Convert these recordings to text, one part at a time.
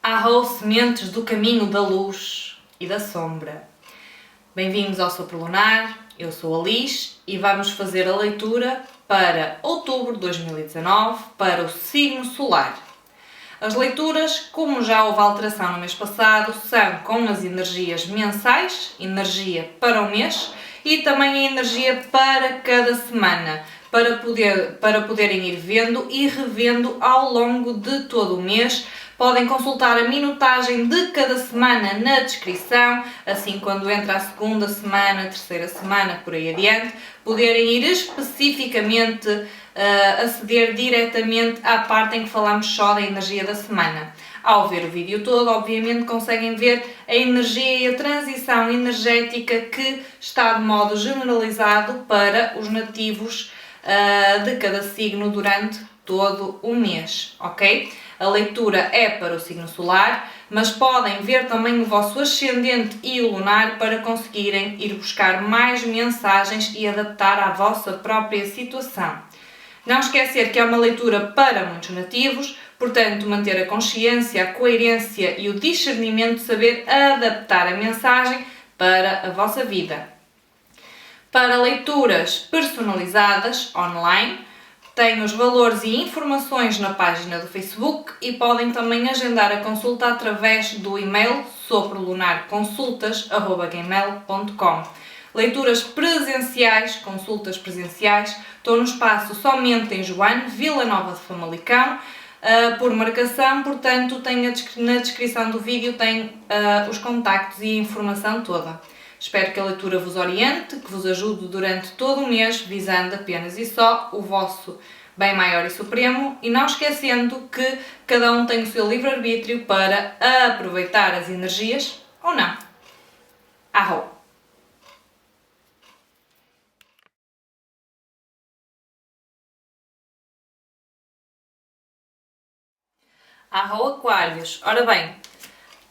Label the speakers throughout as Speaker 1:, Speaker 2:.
Speaker 1: Arrou sementes do caminho da luz e da sombra. Bem-vindos ao Sopro Lunar, eu sou a Liz e vamos fazer a leitura para outubro de 2019 para o signo solar. As leituras, como já houve alteração no mês passado, são com as energias mensais, energia para o mês e também a energia para cada semana, para poderem ir vendo e revendo ao longo de todo o mês. Podem consultar a minutagem de cada semana na descrição, assim quando entra a segunda semana, a terceira semana, por aí adiante, poderem ir especificamente aceder diretamente à parte em que falamos só da energia da semana. Ao ver o vídeo todo, obviamente conseguem ver a energia e a transição energética que está de modo generalizado para os nativos de cada signo durante todo o mês, ok? A leitura é para o signo solar, mas podem ver também o vosso ascendente e o lunar para conseguirem ir buscar mais mensagens e adaptar à vossa própria situação. Não esquecer que é uma leitura para muitos nativos, portanto manter a consciência, a coerência e o discernimento de saber adaptar a mensagem para a vossa vida. Para leituras personalizadas online, têm os valores e informações na página do Facebook e podem também agendar a consulta através do e-mail soprolunarconsultas@gmail.com. Leituras presenciais, consultas presenciais, estou no espaço somente em Joane, Vila Nova de Famalicão, por marcação, portanto na descrição do vídeo tem os contactos e a informação toda. Espero que a leitura vos oriente, que vos ajude durante todo o mês, visando apenas e só o vosso bem maior e supremo, e não esquecendo que cada um tem o seu livre-arbítrio para aproveitar as energias ou não. Arro! Arro Aquários! Ora bem,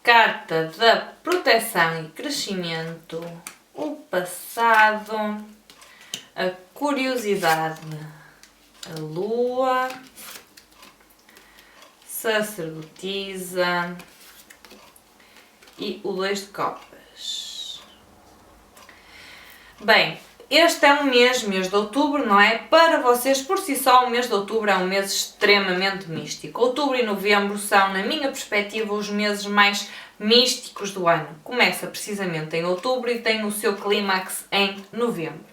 Speaker 1: carta da proteção e crescimento, o passado, a curiosidade, a lua, sacerdotisa e o 2 de copas. Bem, este é um mês de outubro, não é? Para vocês, por si só, o mês de outubro é um mês extremamente místico. Outubro e novembro são, na minha perspectiva, os meses mais místicos do ano. Começa precisamente em outubro e tem o seu clímax em novembro.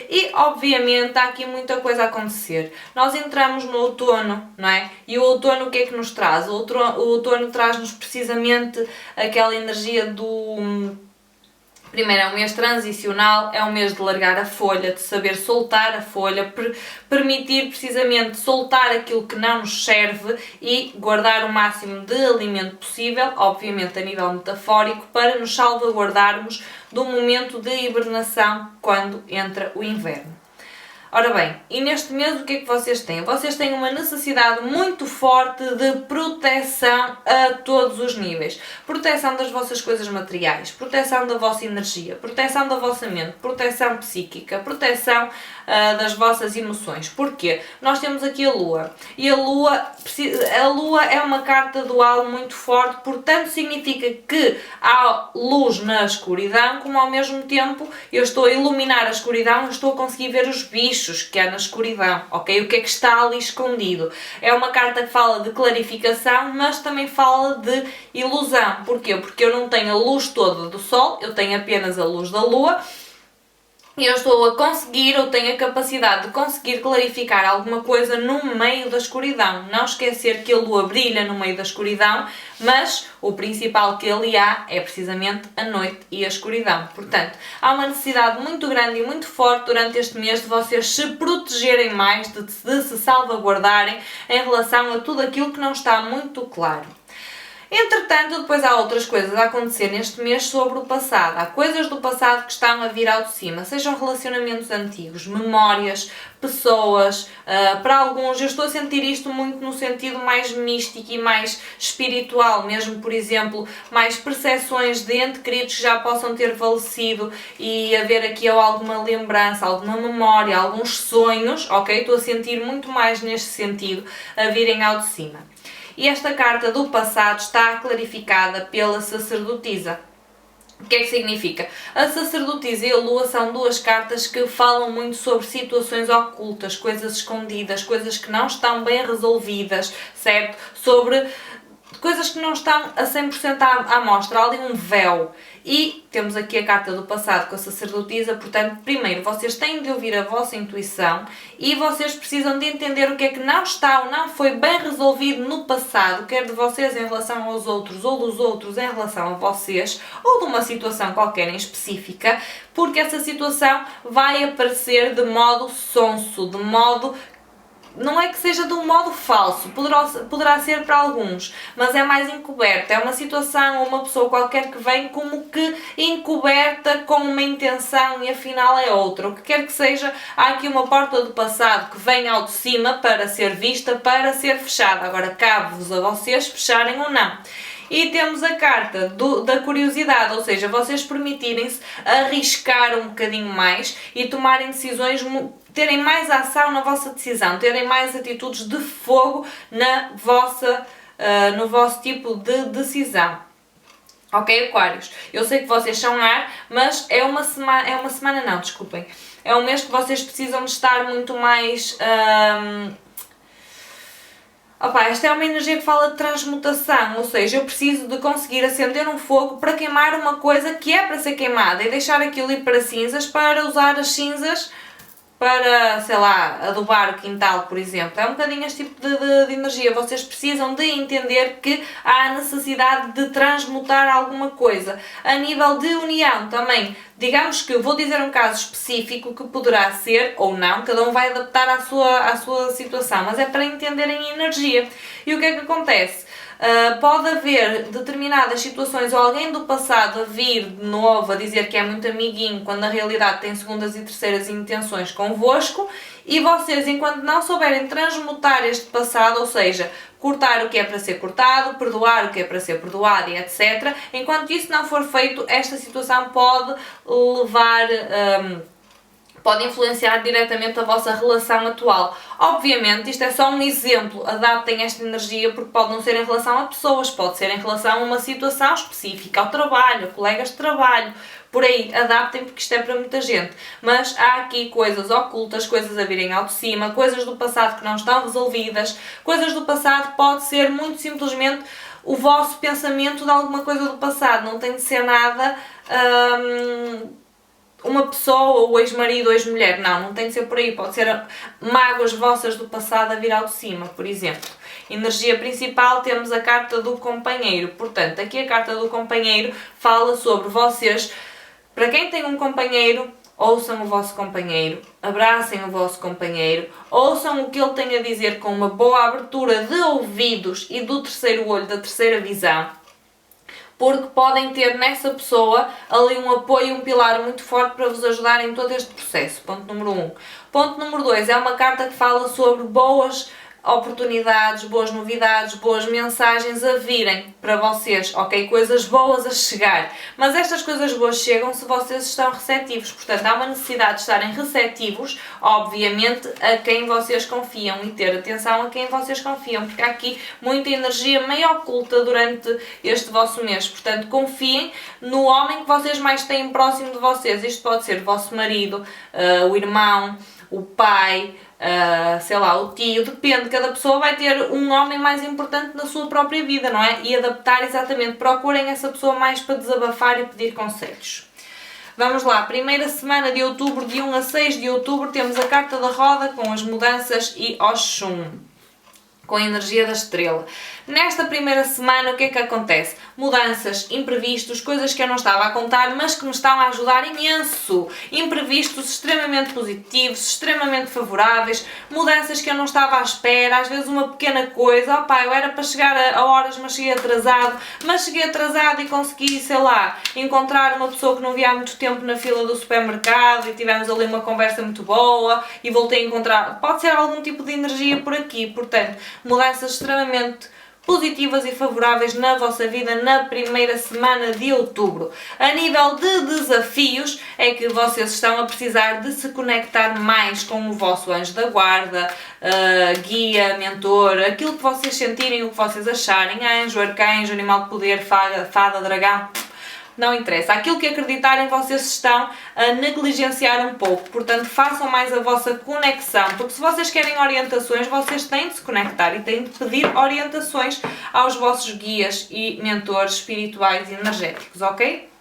Speaker 1: E, obviamente, há aqui muita coisa a acontecer. Nós entramos no outono, não é? E o outono o que é que nos traz? O outono traz-nos precisamente aquela energia do... Primeiro, é um mês transicional, é um mês de largar a folha, de saber soltar a folha, permitir precisamente soltar aquilo que não nos serve e guardar o máximo de alimento possível, obviamente a nível metafórico, para nos salvaguardarmos do momento de hibernação quando entra o inverno. Ora bem, e neste mês o que é que vocês têm? Vocês têm uma necessidade muito forte de proteção a todos os níveis. Proteção das vossas coisas materiais, proteção da vossa energia, proteção da vossa mente, proteção psíquica, proteção das vossas emoções. Porquê? Nós temos aqui a Lua. E a Lua é uma carta dual muito forte, portanto significa que há luz na escuridão, como ao mesmo tempo eu estou a iluminar a escuridão, eu estou a conseguir ver os bichos que há na escuridão, ok? O que é que está ali escondido? É uma carta que fala de clarificação, mas também fala de ilusão. Porquê? Porque eu não tenho a luz toda do Sol, eu tenho apenas a luz da Lua, e eu estou a conseguir, ou tenho a capacidade de conseguir clarificar alguma coisa no meio da escuridão. Não esquecer que a Lua brilha no meio da escuridão, mas o principal que ali há é precisamente a noite e a escuridão. Portanto, há uma necessidade muito grande e muito forte durante este mês de vocês se protegerem mais, de se salvaguardarem em relação a tudo aquilo que não está muito claro. Entretanto, depois há outras coisas a acontecer neste mês sobre o passado. Há coisas do passado que estão a vir ao de cima, sejam relacionamentos antigos, memórias, pessoas. Para alguns, eu estou a sentir isto muito no sentido mais místico e mais espiritual, mesmo, por exemplo, mais percepções de entes queridos que já possam ter falecido e haver aqui alguma lembrança, alguma memória, alguns sonhos, ok? Estou a sentir muito mais neste sentido a virem ao de cima. E esta carta do passado está clarificada pela sacerdotisa. O que é que significa? A sacerdotisa e a lua são duas cartas que falam muito sobre situações ocultas, coisas escondidas, coisas que não estão bem resolvidas, certo? Sobre coisas que não estão a 100% à mostra, há ali um véu. E temos aqui a carta do passado com a sacerdotisa, portanto, primeiro, vocês têm de ouvir a vossa intuição e vocês precisam de entender o que é que não está ou não foi bem resolvido no passado, quer de vocês em relação aos outros ou dos outros em relação a vocês, ou de uma situação qualquer em específica, porque essa situação vai aparecer de modo sonso, de modo... Não é que seja de um modo falso, poderá ser para alguns, mas é mais encoberta. É uma situação ou uma pessoa qualquer que vem como que encoberta com uma intenção e afinal é outra. O que quer que seja, há aqui uma porta do passado que vem ao de cima para ser vista, para ser fechada. Agora cabe-vos a vocês fecharem ou não. E temos a carta da curiosidade, ou seja, vocês permitirem-se arriscar um bocadinho mais e tomarem decisões, terem mais ação na vossa decisão, terem mais atitudes de fogo no vosso tipo de decisão. Ok, Aquários? Eu sei que vocês são ar, mas é um mês que vocês precisam de estar muito mais... esta é uma energia que fala de transmutação, ou seja, eu preciso de conseguir acender um fogo para queimar uma coisa que é para ser queimada e deixar aquilo ir para cinzas, para usar as cinzas para, sei lá, adubar o quintal, por exemplo. É um bocadinho este tipo de energia. Vocês precisam de entender que há a necessidade de transmutar alguma coisa. A nível de união também, digamos que eu vou dizer um caso específico que poderá ser ou não, cada um vai adaptar à sua situação, mas é para entenderem a energia. E o que é que acontece? Pode haver determinadas situações ou alguém do passado a vir de novo a dizer que é muito amiguinho quando na realidade tem segundas e terceiras intenções convosco e vocês, enquanto não souberem transmutar este passado, ou seja, cortar o que é para ser cortado, perdoar o que é para ser perdoado e etc., enquanto isso não for feito, esta situação pode levar... pode influenciar diretamente a vossa relação atual. Obviamente, isto é só um exemplo, adaptem esta energia porque pode não ser em relação a pessoas, pode ser em relação a uma situação específica, ao trabalho, a colegas de trabalho, por aí, adaptem porque isto é para muita gente. Mas há aqui coisas ocultas, coisas a virem ao de cima, coisas do passado que não estão resolvidas, coisas do passado pode ser muito simplesmente o vosso pensamento de alguma coisa do passado, não tem de ser nada... uma pessoa, ou ex-marido ou ex-mulher, não tem de ser por aí, pode ser mágoas vossas do passado a vir ao de cima, por exemplo. Energia principal, temos a carta do companheiro, portanto, aqui a carta do companheiro fala sobre vocês, para quem tem um companheiro, ouçam o vosso companheiro, abracem o vosso companheiro, ouçam o que ele tem a dizer com uma boa abertura de ouvidos e do terceiro olho, da terceira visão, porque podem ter nessa pessoa ali um apoio, um pilar muito forte para vos ajudar em todo este processo. Ponto número 1. Ponto número 2, é uma carta que fala sobre boas oportunidades, boas novidades, boas mensagens a virem para vocês, ok? Coisas boas a chegar. Mas estas coisas boas chegam se vocês estão receptivos. Portanto, há uma necessidade de estarem receptivos, obviamente, a quem vocês confiam e ter atenção a quem vocês confiam, porque há aqui muita energia meio oculta durante este vosso mês. Portanto, confiem no homem que vocês mais têm próximo de vocês. Isto pode ser o vosso marido, o irmão, o pai, sei lá, o tio, depende, cada pessoa vai ter um homem mais importante na sua própria vida, não é? E adaptar exatamente, procurem essa pessoa mais para desabafar e pedir conselhos. Vamos lá, primeira semana de outubro, de 1 a 6 de outubro, temos a carta da roda com as mudanças e Oxum, com a energia da estrela. Nesta primeira semana, o que é que acontece? Mudanças, imprevistos, coisas que eu não estava a contar, mas que me estão a ajudar imenso. Imprevistos extremamente positivos, extremamente favoráveis, mudanças que eu não estava à espera, às vezes uma pequena coisa, opá, eu era para chegar a horas, mas cheguei atrasado e consegui, sei lá, encontrar uma pessoa que não via há muito tempo na fila do supermercado e tivemos ali uma conversa muito boa e voltei a encontrar, pode ser algum tipo de energia por aqui, portanto, mudanças extremamente positivas e favoráveis na vossa vida na primeira semana de outubro. A nível de desafios, é que vocês estão a precisar de se conectar mais com o vosso anjo da guarda, guia, mentor, aquilo que vocês sentirem, o que vocês acharem, anjo, arcanjo, animal de poder, fada, dragão, não interessa. Aquilo que acreditarem, vocês estão a negligenciar um pouco. Portanto, façam mais a vossa conexão. Porque se vocês querem orientações, vocês têm de se conectar e têm de pedir orientações aos vossos guias e mentores espirituais e energéticos, ok?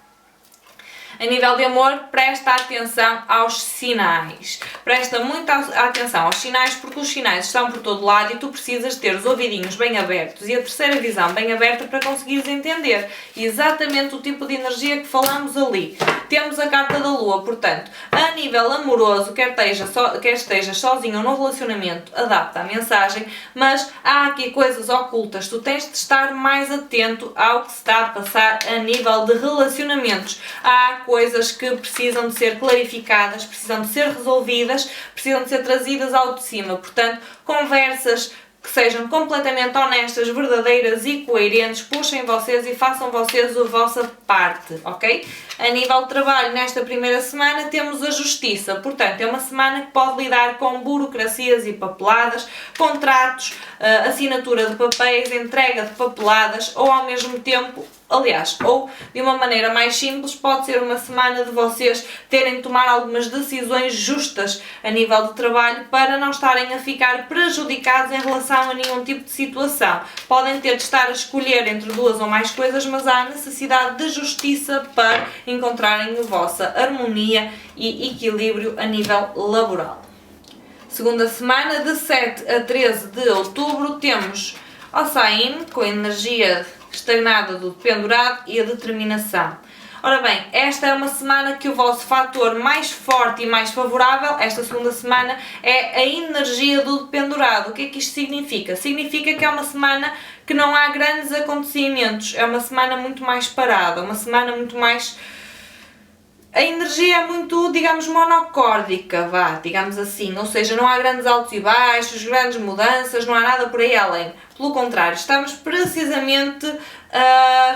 Speaker 1: A nível de amor, presta atenção aos sinais. Presta muita atenção aos sinais, porque os sinais estão por todo lado e tu precisas ter os ouvidinhos bem abertos e a terceira visão bem aberta para conseguires entender exatamente o tipo de energia que falamos ali. Temos a carta da Lua, portanto, a nível amoroso, quer estejas sozinho ou no relacionamento, adapta a mensagem, mas há aqui coisas ocultas. Tu tens de estar mais atento ao que se está a passar a nível de relacionamentos. Há coisas que precisam de ser clarificadas, precisam de ser resolvidas, precisam de ser trazidas ao de cima. Portanto, conversas que sejam completamente honestas, verdadeiras e coerentes, puxem vocês e façam vocês a vossa parte, ok? A nível de trabalho, nesta primeira semana temos a justiça, portanto é uma semana que pode lidar com burocracias e papeladas, contratos, assinatura de papéis, entrega de papeladas ou ao mesmo tempo, aliás, ou de uma maneira mais simples, pode ser uma semana de vocês terem de tomar algumas decisões justas a nível de trabalho para não estarem a ficar prejudicados em relação a nenhum tipo de situação. Podem ter de estar a escolher entre duas ou mais coisas, mas há necessidade de justiça para encontrarem a vossa harmonia e equilíbrio a nível laboral. Segunda semana, de 7 a 13 de outubro, temos Ossain, com energia estagnada do pendurado e a determinação. Ora bem, esta é uma semana que o vosso fator mais forte e mais favorável, esta segunda semana, é a energia do pendurado. O que é que isto significa? Significa que é uma semana que não há grandes acontecimentos, é uma semana muito mais parada, uma semana muito mais... A energia é muito, digamos, monocórdica, digamos assim, ou seja, não há grandes altos e baixos, grandes mudanças, não há nada por aí além. Pelo contrário, estamos precisamente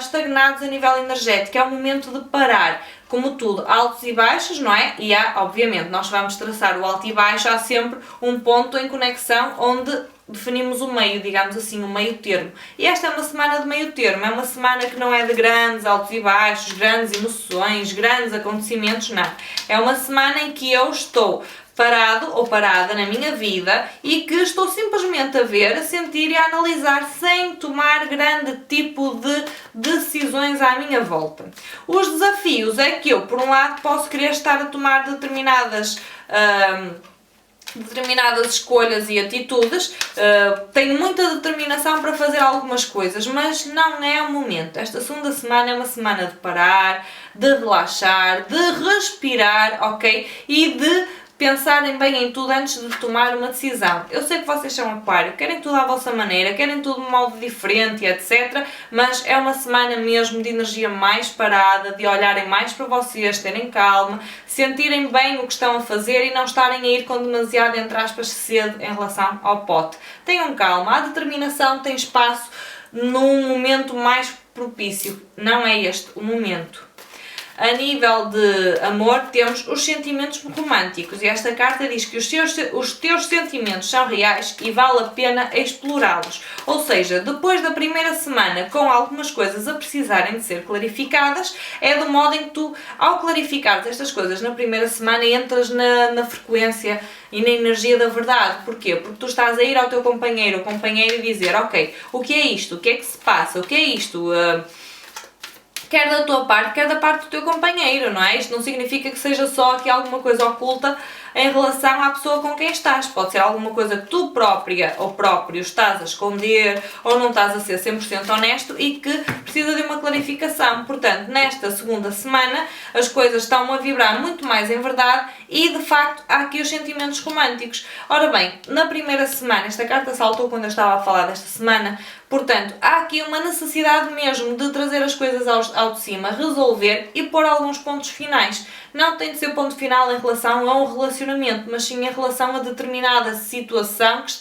Speaker 1: estagnados a nível energético, é o momento de parar. Como tudo, altos e baixos, não é? E há, obviamente, nós vamos traçar o alto e baixo, há sempre um ponto em conexão onde definimos o meio, digamos assim, o meio termo. E esta é uma semana de meio termo, é uma semana que não é de grandes altos e baixos, grandes emoções, grandes acontecimentos, não. É uma semana em que eu estou parado ou parada na minha vida e que estou simplesmente a ver, a sentir e a analisar sem tomar grande tipo de decisões à minha volta. Os desafios é que eu, por um lado, posso querer estar a tomar determinadas escolhas e atitudes, tenho muita determinação para fazer algumas coisas, mas não é o momento. Esta segunda semana é uma semana de parar, de relaxar, de respirar, ok? E de pensarem bem em tudo antes de tomar uma decisão. Eu sei que vocês são aquário, querem tudo à vossa maneira, querem tudo de um modo diferente, etc. Mas é uma semana mesmo de energia mais parada, de olharem mais para vocês, terem calma, sentirem bem o que estão a fazer e não estarem a ir com demasiado, entre aspas, cedo em relação ao pote. Tenham calma, a determinação tem espaço num momento mais propício. Não é este o momento. A nível de amor, temos os sentimentos românticos e esta carta diz que os teus sentimentos são reais e vale a pena explorá-los. Ou seja, depois da primeira semana, com algumas coisas a precisarem de ser clarificadas, é do modo em que tu, ao clarificares estas coisas na primeira semana, entras na frequência e na energia da verdade. Porquê? Porque tu estás a ir ao teu companheiro ou companheira e dizer, ok, o que é isto? O que é que se passa? O que é isto? Quer da tua parte, quer da parte do teu companheiro, não é? Isto não significa que seja só aqui alguma coisa oculta em relação à pessoa com quem estás. Pode ser alguma coisa que tu própria ou próprio estás a esconder ou não estás a ser 100% honesto e que precisa de uma clarificação. Portanto, nesta segunda semana as coisas estão a vibrar muito mais em verdade e, de facto, há aqui os sentimentos românticos. Ora bem, na primeira semana, esta carta saltou quando eu estava a falar desta semana, portanto, há aqui uma necessidade mesmo de trazer as coisas ao de cima, resolver e pôr alguns pontos finais. não tem de ser ponto final em relação a um relacionamento, mas sim em relação a determinada situação que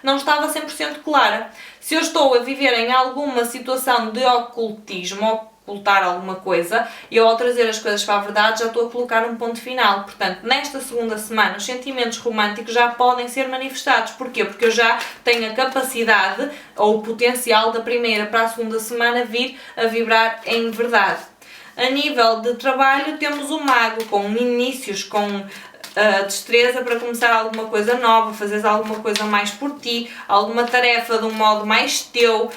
Speaker 1: não estava 100% clara. Se eu estou a viver em alguma situação de ocultismo, ocultar alguma coisa, e ao trazer as coisas para a verdade já estou a colocar um ponto final. Portanto, nesta segunda semana os sentimentos românticos já podem ser manifestados. Porquê? Porque eu já tenho a capacidade ou o potencial da primeira para a segunda semana vir a vibrar em verdade. A nível de trabalho temos o mago com inícios, com destreza para começar alguma coisa nova, fazeres alguma coisa mais por ti, alguma tarefa de um modo mais teu,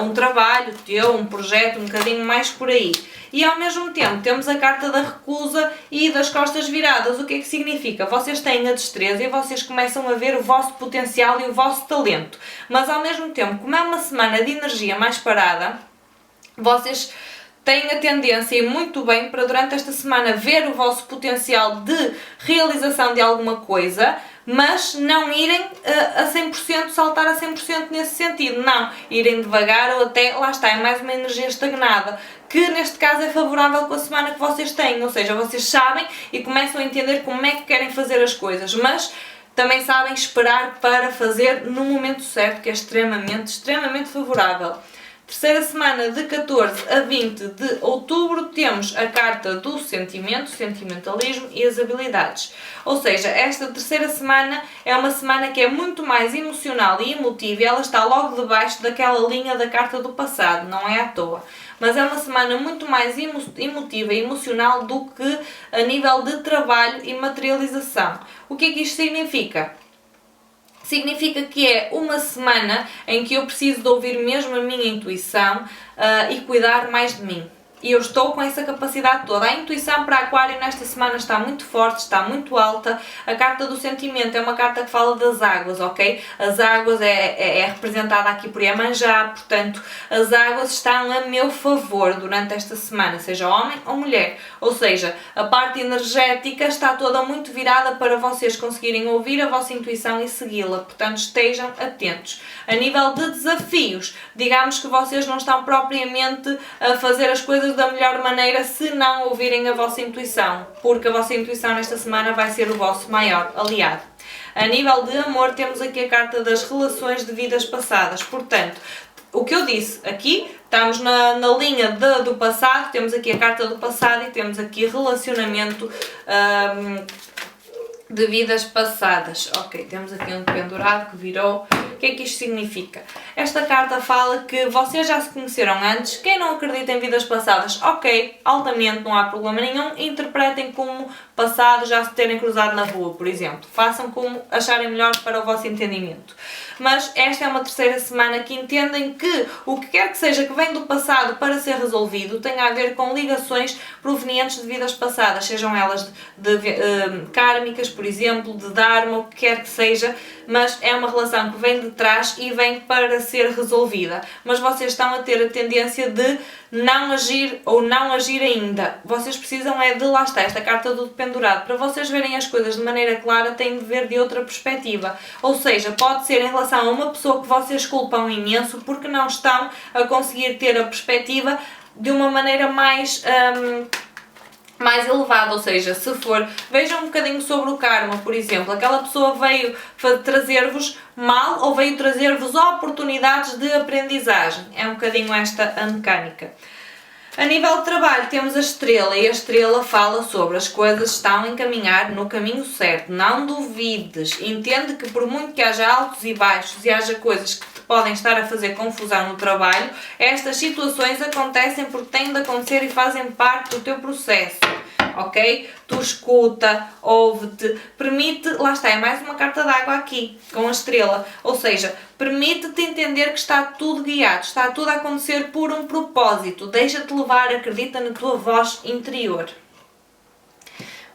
Speaker 1: um trabalho teu, um projeto um bocadinho mais por aí. E ao mesmo tempo temos a carta da recusa e das costas viradas. O que é que significa? Vocês têm a destreza e vocês começam a ver o vosso potencial e o vosso talento, mas ao mesmo tempo, como é uma semana de energia mais parada, vocês têm a tendência, e muito bem, para durante esta semana ver o vosso potencial de realização de alguma coisa, mas não irem a 100%, saltar a 100% nesse sentido. Não, irem devagar ou até, lá está, é mais uma energia estagnada, que neste caso é favorável com a semana que vocês têm, ou seja, vocês sabem e começam a entender como é que querem fazer as coisas, mas também sabem esperar para fazer no momento certo, que é extremamente favorável. Terceira semana de 14 a 20 de outubro temos a carta do sentimento, sentimentalismo e as habilidades. Ou seja, esta terceira semana é uma semana que é muito mais emocional e emotiva e ela está logo debaixo daquela linha da carta do passado, não é à toa. Mas é uma semana muito mais emotiva e emocional do que a nível de trabalho e materialização. O que é que isto significa? Significa que é uma semana em que eu preciso de ouvir mesmo a minha intuição e cuidar mais de mim. E eu estou com essa capacidade toda. A intuição para Aquário nesta semana está muito forte, está muito alta. A carta do sentimento é uma carta que fala das águas, ok? As águas é representada aqui por Iemanjá, portanto, as águas estão a meu favor durante esta semana, seja homem ou mulher. Ou seja, a parte energética está toda muito virada para vocês conseguirem ouvir a vossa intuição e segui-la, portanto, estejam atentos. A nível de desafios, digamos que vocês não estão propriamente a fazer as coisas da melhor maneira se não ouvirem a vossa intuição, porque a vossa intuição nesta semana vai ser o vosso maior aliado. A nível de amor temos aqui a carta das relações de vidas passadas, portanto, o que eu disse aqui, estamos na linha do passado, temos aqui a carta do passado e temos aqui relacionamento de vidas passadas. Ok, temos aqui um pendurado que virou. O que é que isto significa? Esta carta fala que vocês já se conheceram antes. Quem não acredita em vidas passadas, ok, altamente, não há problema nenhum. Interpretem como passado já se terem cruzado na rua, por exemplo. Façam como acharem melhor para o vosso entendimento. Mas esta é uma terceira semana que entendem que o que quer que seja que vem do passado para ser resolvido tem a ver com ligações provenientes de vidas passadas, sejam elas kármicas, por exemplo, de dharma, o que quer que seja, mas é uma relação que vem de trás e vem para ser resolvida. Mas vocês estão a ter a tendência de não agir ou não agir ainda. Vocês precisam é de, lá está, esta carta do pendurado. Para vocês verem as coisas de maneira clara, têm de ver de outra perspectiva. Ou seja, pode ser em relação a uma pessoa que vocês culpam imenso porque não estão a conseguir ter a perspectiva de uma maneira mais elevado, ou seja, se for, vejam um bocadinho sobre o karma, por exemplo, aquela pessoa veio trazer-vos mal ou veio trazer-vos oportunidades de aprendizagem, é um bocadinho esta a mecânica. A nível de trabalho temos a estrela e a estrela fala sobre as coisas estão a encaminhar no caminho certo, não duvides, entende que por muito que haja altos e baixos e haja coisas que te podem estar a fazer confusão no trabalho, estas situações acontecem porque têm de acontecer e fazem parte do teu processo. Ok? Tu escuta, ouve-te, permite, lá está, é mais uma carta d'água aqui, com a estrela, ou seja, permite-te entender que está tudo guiado, está tudo a acontecer por um propósito, deixa-te levar, acredita na tua voz interior.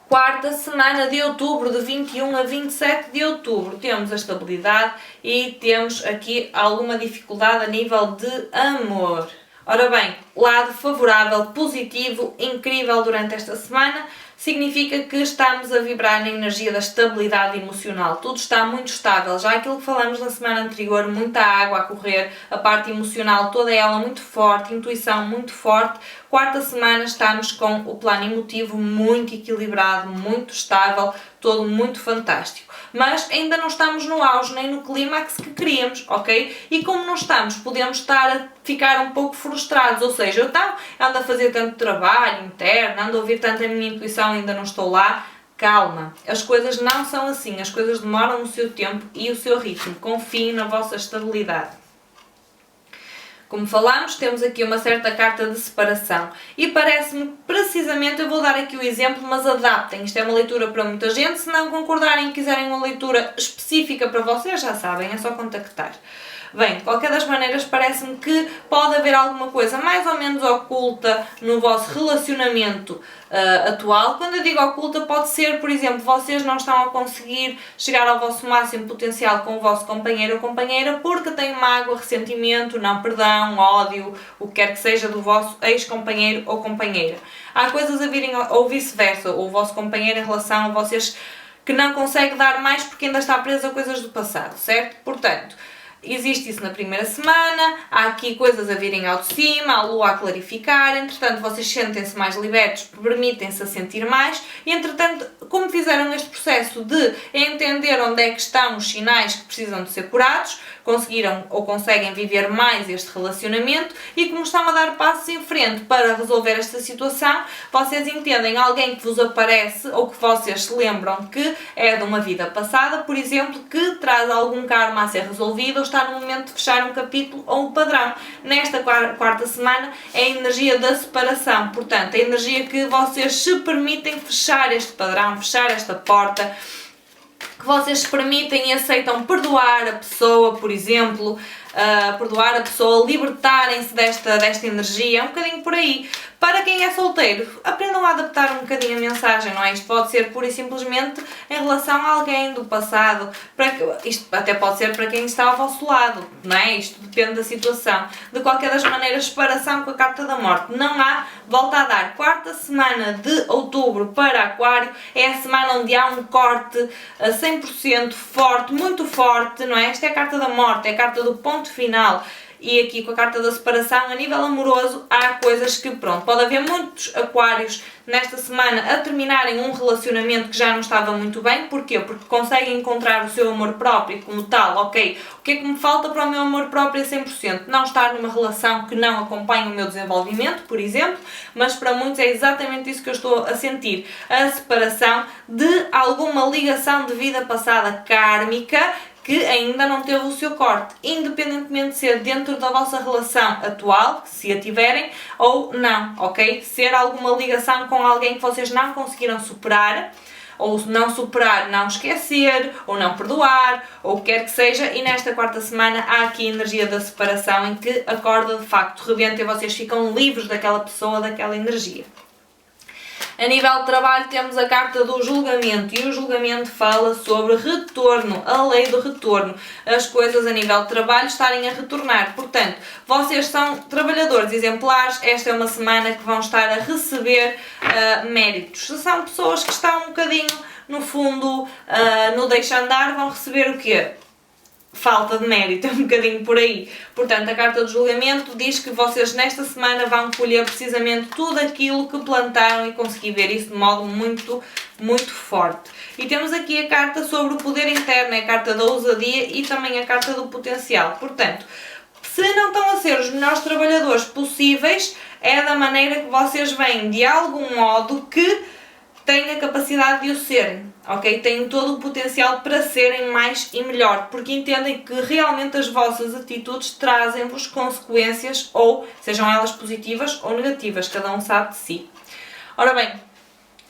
Speaker 1: Quarta semana de outubro, de 21 a 27 de outubro, temos a estabilidade e temos aqui alguma dificuldade a nível de amor. Ora bem, lado favorável, positivo, incrível durante esta semana. significa que estamos a vibrar na energia da estabilidade emocional. Tudo está muito estável. Já aquilo que falamos na semana anterior, muita água a correr, a parte emocional, toda ela muito forte, intuição muito forte. Quarta semana estamos com o plano emotivo muito equilibrado, muito estável, todo muito fantástico. Mas ainda não estamos no auge nem no clímax que queríamos, ok? E como não estamos, podemos estar a ficar um pouco frustrados, ou seja, então ando a fazer tanto trabalho interno, ando a ouvir tanto a minha intuição, ainda não estou lá. Calma, as coisas não são assim, as coisas demoram o seu tempo e o seu ritmo. Confiem na vossa estabilidade. Como falámos, temos aqui uma certa carta de separação e parece-me precisamente, eu vou dar aqui o exemplo, mas adaptem, isto é uma leitura para muita gente, se não concordarem e quiserem uma leitura específica para vocês, já sabem, é só contactar. Bem, de qualquer das maneiras, parece-me que pode haver alguma coisa mais ou menos oculta no vosso relacionamento atual. Quando eu digo oculta, pode ser, por exemplo, vocês não estão a conseguir chegar ao vosso máximo potencial com o vosso companheiro ou companheira porque têm mágoa, ressentimento, não perdão, ódio, o que quer que seja do vosso ex-companheiro ou companheira. Há coisas a virem, ou vice-versa, ou o vosso companheiro em relação a vocês que não consegue dar mais porque ainda está preso a coisas do passado, certo? Portanto, existe isso na primeira semana, há aqui coisas a virem ao de cima, a lua a clarificar, entretanto vocês sentem-se mais libertos, permitem-se a sentir mais e entretanto, como fizeram este processo de entender onde é que estão os sinais que precisam de ser curados, conseguiram ou conseguem viver mais este relacionamento e como estão a dar passos em frente para resolver esta situação, vocês entendem alguém que vos aparece ou que vocês se lembram que é de uma vida passada, por exemplo, que traz algum karma a ser resolvido ou está no momento de fechar um capítulo ou um padrão. Nesta quarta semana é a energia da separação, portanto, a energia que vocês se permitem fechar este padrão, fechar esta porta, que vocês se permitem e aceitam perdoar a pessoa, por exemplo, perdoar a pessoa, libertarem-se desta energia, é um bocadinho por aí. Para quem é solteiro, aprendam a adaptar um bocadinho a mensagem, não é? Isto pode ser pura e simplesmente em relação a alguém do passado, isto até pode ser para quem está ao vosso lado, não é? Isto depende da situação. De qualquer das maneiras, separação com a carta da morte. Não há, volta a dar, quarta semana de outubro para Aquário, é a semana onde há um corte a 100% forte, muito forte, não é? Esta é a carta da morte, é a carta do ponto final. E aqui com a carta da separação, a nível amoroso, há coisas que, pronto, pode haver muitos aquários nesta semana a terminarem um relacionamento que já não estava muito bem. Porquê? Porque conseguem encontrar o seu amor próprio como tal, ok, o que é que me falta para o meu amor próprio a 100%? Não estar numa relação que não acompanha o meu desenvolvimento, por exemplo, mas para muitos é exatamente isso que eu estou a sentir, a separação de alguma ligação de vida passada kármica, que ainda não teve o seu corte, independentemente de ser dentro da vossa relação atual, se a tiverem, ou não, ok? Ser alguma ligação com alguém que vocês não conseguiram superar, ou não superar, não esquecer, ou não perdoar, ou o que quer que seja, e nesta quarta semana há aqui a energia da separação em que a corda de facto rebenta e vocês ficam livres daquela pessoa, daquela energia. A nível de trabalho temos a carta do julgamento e o julgamento fala sobre retorno, a lei do retorno, as coisas a nível de trabalho estarem a retornar. Portanto, vocês são trabalhadores exemplares, esta é uma semana que vão estar a receber méritos. Se são pessoas que estão um bocadinho no fundo, no deixa andar, vão receber o quê? Falta de mérito, é um bocadinho por aí. Portanto, a carta do julgamento diz que vocês nesta semana vão colher precisamente tudo aquilo que plantaram e conseguir ver isso de modo muito, muito forte. E temos aqui a carta sobre o poder interno, é a carta da ousadia e também a carta do potencial. Portanto, se não estão a ser os melhores trabalhadores possíveis, é da maneira que vocês veem de algum modo que têm a capacidade de o serem, ok? Têm todo o potencial para serem mais e melhor, porque entendem que realmente as vossas atitudes trazem-vos consequências, ou sejam elas positivas ou negativas, cada um sabe de si. Ora bem,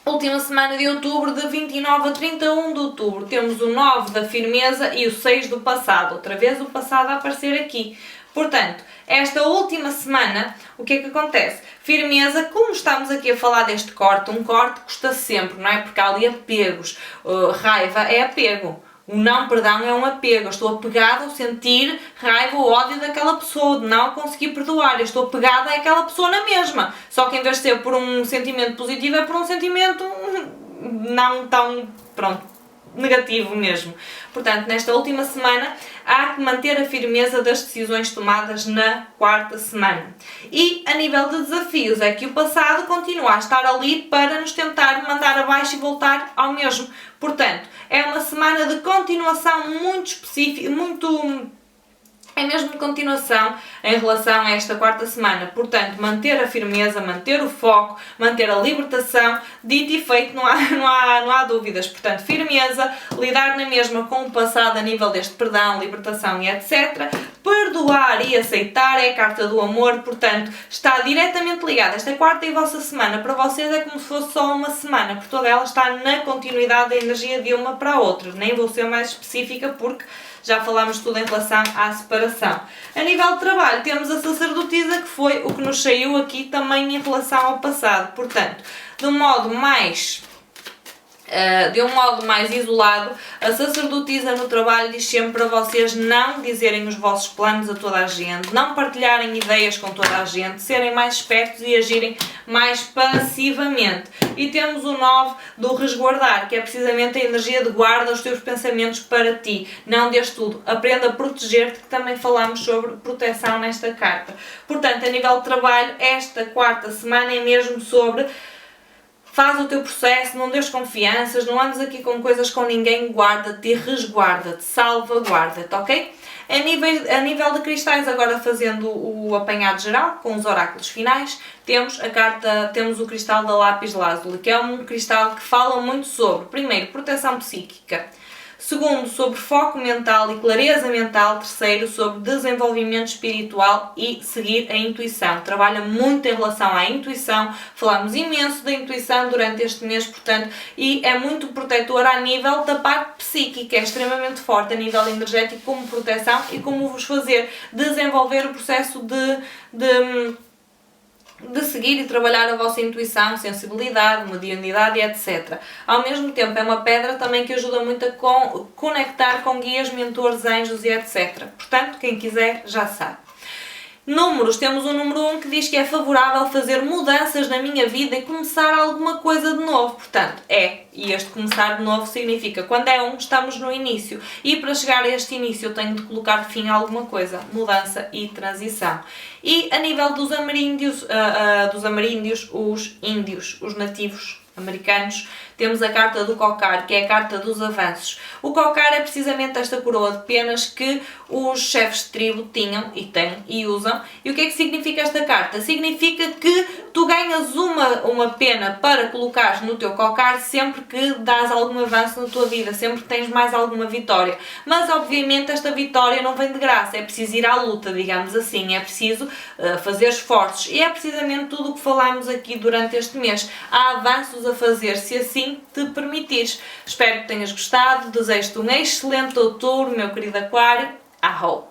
Speaker 1: última semana de outubro, de 29 a 31 de outubro, temos o 9 da firmeza e o 6 do passado, outra vez o passado a aparecer aqui. Portanto, esta última semana, o que é que acontece? Firmeza, como estamos aqui a falar deste corte, um corte custa sempre, não é? Porque há ali apegos. Raiva é apego, O não perdão é um apego. Eu estou apegado ao sentir raiva ou ódio daquela pessoa, de não conseguir perdoar. Eu estou apegada àquela pessoa na mesma. Só que em vez de ser por um sentimento positivo, é por um sentimento não tão, pronto, negativo mesmo. Portanto, nesta última semana há que manter a firmeza das decisões tomadas na quarta semana. E a nível de desafios é que o passado continua a estar ali para nos tentar mandar abaixo e voltar ao mesmo. Portanto, é uma semana de continuação muito específica, é mesmo de continuação em relação a esta quarta semana. Portanto, manter a firmeza, manter o foco, manter a libertação, dito e feito, não há dúvidas. Portanto, firmeza, lidar na mesma com o passado a nível deste perdão, libertação e etc. Perdoar e aceitar é a carta do amor, portanto, está diretamente ligada. Esta quarta e vossa semana para vocês é como se fosse só uma semana, porque toda ela está na continuidade da energia de uma para a outra. Nem vou ser mais específica porque já falámos tudo em relação à separação. A nível de trabalho, temos a sacerdotisa, que foi o que nos saiu aqui também em relação ao passado. Portanto, de um modo mais isolado, a sacerdotisa no trabalho diz sempre para vocês não dizerem os vossos planos a toda a gente, não partilharem ideias com toda a gente, serem mais espertos e agirem mais passivamente. E temos o 9 do resguardar, que é precisamente a energia de guarda os teus pensamentos para ti. Não dês tudo. Aprenda a proteger-te, que também falamos sobre proteção nesta carta. Portanto, a nível de trabalho, esta quarta semana é mesmo sobre faz o teu processo, não dês confianças, não andes aqui com coisas com ninguém, guarda-te e resguarda-te, salvaguarda-te, ok? A nível de cristais, agora fazendo o apanhado geral, com os oráculos finais, temos o cristal da lápis lazuli, que é um cristal que fala muito sobre, primeiro, proteção psíquica, segundo, sobre foco mental e clareza mental, terceiro, sobre desenvolvimento espiritual e seguir a intuição. Trabalha muito em relação à intuição, falamos imenso da intuição durante este mês, portanto, e é muito protetor a nível da parte psíquica, é extremamente forte a nível energético como proteção e como vos fazer desenvolver o processo de seguir e trabalhar a vossa intuição, sensibilidade, mediunidade, etc. Ao mesmo tempo é uma pedra também que ajuda muito a conectar com guias, mentores, anjos e etc. Portanto, quem quiser já sabe. Números, temos o número 1 que diz que é favorável fazer mudanças na minha vida e começar alguma coisa de novo. Portanto, e este começar de novo significa, quando é 1, estamos no início. E para chegar a este início eu tenho de colocar fim a alguma coisa, mudança e transição. E a nível dos ameríndios, os índios, os nativos americanos, temos a carta do cocar, que é a carta dos avanços. O cocar é precisamente esta coroa de penas que os chefes de tribo tinham e têm e usam. E o que é que significa esta carta? Significa que tu ganhas uma pena para colocares no teu cocar sempre que dás algum avanço na tua vida, sempre que tens mais alguma vitória. Mas obviamente esta vitória não vem de graça, é preciso ir à luta, digamos assim, é preciso fazer esforços. E é precisamente tudo o que falámos aqui durante este mês. Há avanços a fazer, se assim te permitires. Espero que tenhas gostado, desejo-te um excelente outubro, meu querido aquário. Arro!